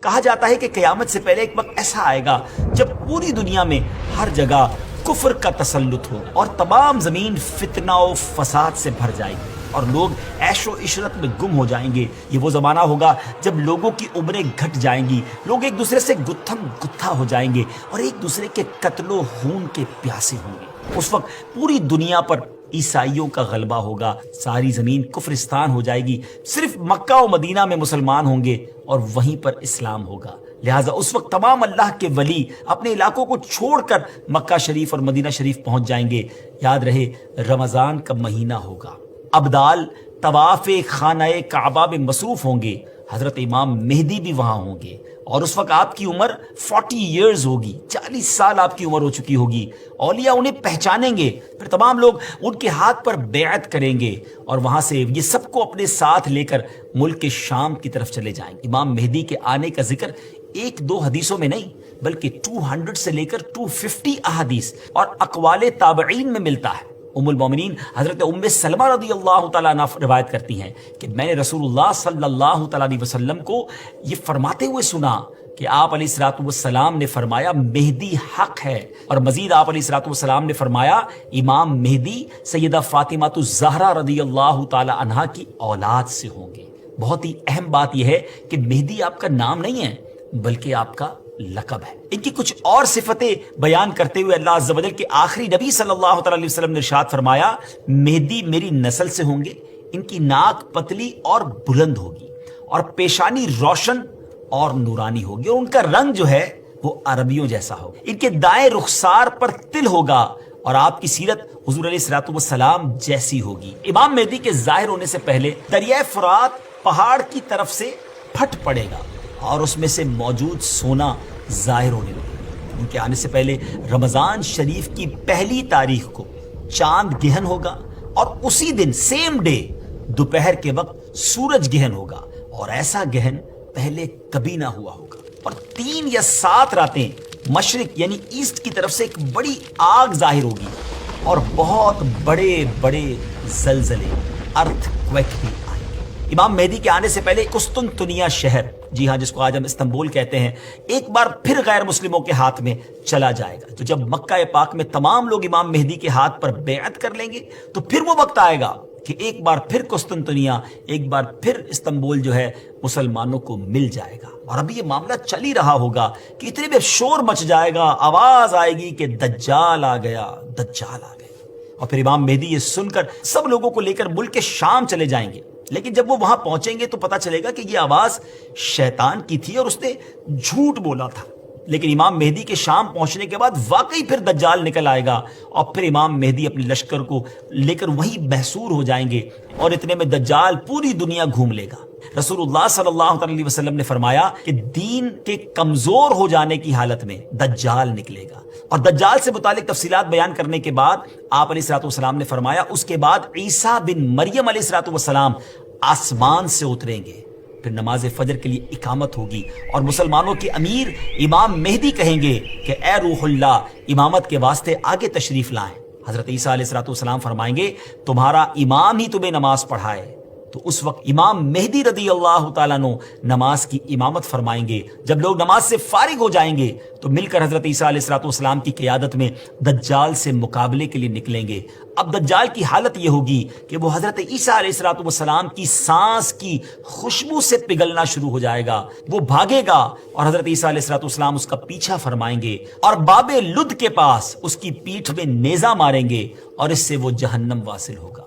کہا جاتا ہے کہ قیامت سے پہلے ایک وقت ایسا آئے گا جب پوری دنیا میں ہر جگہ کفر کا تسلط ہو اور تمام زمین فتنہ و فساد سے بھر جائے گی اور لوگ عیش و عشرت میں گم ہو جائیں گے۔ یہ وہ زمانہ ہوگا جب لوگوں کی عمریں گھٹ جائیں گی، لوگ ایک دوسرے سے گتھم گتھا ہو جائیں گے اور ایک دوسرے کے قتل و خون کے پیاسے ہوں گے۔ اس وقت پوری دنیا پر عیسائیوں کا غلبہ ہوگا، ساری زمین کفرستان ہو جائے گی، صرف مکہ و مدینہ میں مسلمان ہوں گے اور وہیں پر اسلام ہوگا۔ لہٰذا اس وقت تمام اللہ کے ولی اپنے علاقوں کو چھوڑ کر مکہ شریف اور مدینہ شریف پہنچ جائیں گے۔ یاد رہے رمضان کا مہینہ ہوگا، ابدال طواف خانہ کعبہ میں مصروف ہوں گے، حضرت امام مہدی بھی وہاں ہوں گے اور اس وقت آپ کی عمر 40 ایئرز ہوگی، 40 سال آپ کی عمر ہو چکی ہوگی۔ اولیاء انہیں پہچانیں گے، پھر تمام لوگ ان کے ہاتھ پر بیعت کریں گے اور وہاں سے یہ سب کو اپنے ساتھ لے کر ملک شام کی طرف چلے جائیں گے۔ امام مہدی کے آنے کا ذکر ایک دو حدیثوں میں نہیں بلکہ 200 سے لے کر 250 احادیث اور اقوال تابعین میں ملتا ہے۔ ام المومنین حضرت ام سلمہ رضی اللہ تعالیٰ عنہ روایت کرتی ہیں کہ میں نے رسول اللہ صلی اللہ تعالیٰ علیہ وسلم کو یہ فرماتے ہوئے سنا کہ آپ علیہ الصلوۃ والسلام نے فرمایا مہدی حق ہے، اور مزید آپ علیہ الصلوۃ والسلام نے فرمایا امام مہدی سیدہ فاطمہ الزہرا رضی اللہ تعالیٰ عنہا کی اولاد سے ہوں گے۔ بہت ہی اہم بات یہ ہے کہ مہدی آپ کا نام نہیں ہے بلکہ آپ کا لقب ہے۔ ان کی کچھ اور صفتیں بیان کرتے ہوئے اللہ عز و جل کے آخری نبی صلی اللہ تعالی علیہ وسلم نے ارشاد فرمایا مہدی میری نسل سے ہوں گے، ان کی ناک پتلی اور بلند ہوگی اور پیشانی روشن اور نورانی ہوگی اور ان کا رنگ جو ہے وہ عربیوں جیسا ہوگا، ان کے دائیں رخسار پر تل ہوگا اور آپ کی سیرت حضور علیہ الصلوۃ والسلام جیسی ہوگی۔ امام مہدی کے ظاہر ہونے سے پہلے دریائے فرات پہاڑ کی طرف سے پھٹ پڑے گا اور اس میں سے موجود سونا ظاہر ہونے لگے گا۔ ان کے آنے سے پہلے رمضان شریف کی پہلی تاریخ کو چاند گہن ہوگا اور اسی دن سیم ڈے دوپہر کے وقت سورج گہن ہوگا، اور ایسا گہن پہلے کبھی نہ ہوا ہوگا، اور 3 یا 7 راتیں مشرق یعنی ایسٹ کی طرف سے ایک بڑی آگ ظاہر ہوگی اور بہت بڑے بڑے زلزلے ارتھ کویک بھی آئیں گے۔ امام مہدی کے آنے سے پہلے قسطنطنیہ شہر، جی ہاں جس کو آج ہم استنبول کہتے ہیں، ایک بار پھر غیر مسلموں کے ہاتھ میں چلا جائے گا۔ تو جب مکہ پاک میں تمام لوگ امام مہدی کے ہاتھ پر بیعت کر لیں گے تو پھر وہ وقت آئے گا کہ ایک بار پھر قسطنطنیہ، ایک بار پھر استنبول جو ہے مسلمانوں کو مل جائے گا۔ اور ابھی یہ معاملہ چل ہی رہا ہوگا کہ اتنے میں شور مچ جائے گا، آواز آئے گی کہ دجال آ گیا، دجال آ گیا، اور پھر امام مہدی یہ سن کر سب لوگوں کو لے کر ملک شام چلے جائیں گے۔ لیکن جب وہ وہاں پہنچیں گے تو پتہ چلے گا کہ یہ آواز شیطان کی تھی اور اس نے جھوٹ بولا تھا۔ لیکن امام مہدی کے شام پہنچنے کے بعد واقعی پھر دجال نکل آئے گا اور پھر امام مہدی اپنے لشکر کو لے کر وہیں محصور ہو جائیں گے، اور اتنے میں دجال پوری دنیا گھوم لے گا۔ رسول اللہ صلی اللہ علیہ وسلم نے فرمایا کہ دین کے کمزور ہو جانے کی حالت میں دجال نکلے گا، اور دجال سے متعلق تفصیلات بیان کرنے کے بعد آپ علیہ الصلوۃ والسلام نے فرمایا اس کے بعد عیسیٰ بن مریم علیہ الصلوۃ والسلام آسمان سے اتریں گے، پھر نماز فجر کے لیے اقامت ہوگی اور مسلمانوں کے امیر امام مہدی کہیں گے کہ اے روح اللہ امامت کے واسطے آگے تشریف لائیں۔ حضرت عیسیٰ علیہ الصلوۃ والسلام فرمائیں گے تمہارا امام ہی تمہیں نماز پڑھائے، تو اس وقت امام مہدی رضی اللہ تعالیٰ عنہ نماز کی امامت فرمائیں گے۔ جب لوگ نماز سے فارغ ہو جائیں گے تو مل کر حضرت عیسیٰ علیہ الصلوۃ والسلام کی قیادت میں دجال سے مقابلے کے لیے نکلیں گے۔ اب دجال کی حالت یہ ہوگی کہ وہ حضرت عیسیٰ علیہ الصلوۃ والسلام کی سانس کی خوشبو سے پگھلنا شروع ہو جائے گا، وہ بھاگے گا اور حضرت عیسیٰ علیہ الصلوۃ والسلام اس کا پیچھا فرمائیں گے اور باب لد کے پاس اس کی پیٹھ میں نیزہ ماریں گے اور اس سے وہ جہنم واصل ہوگا۔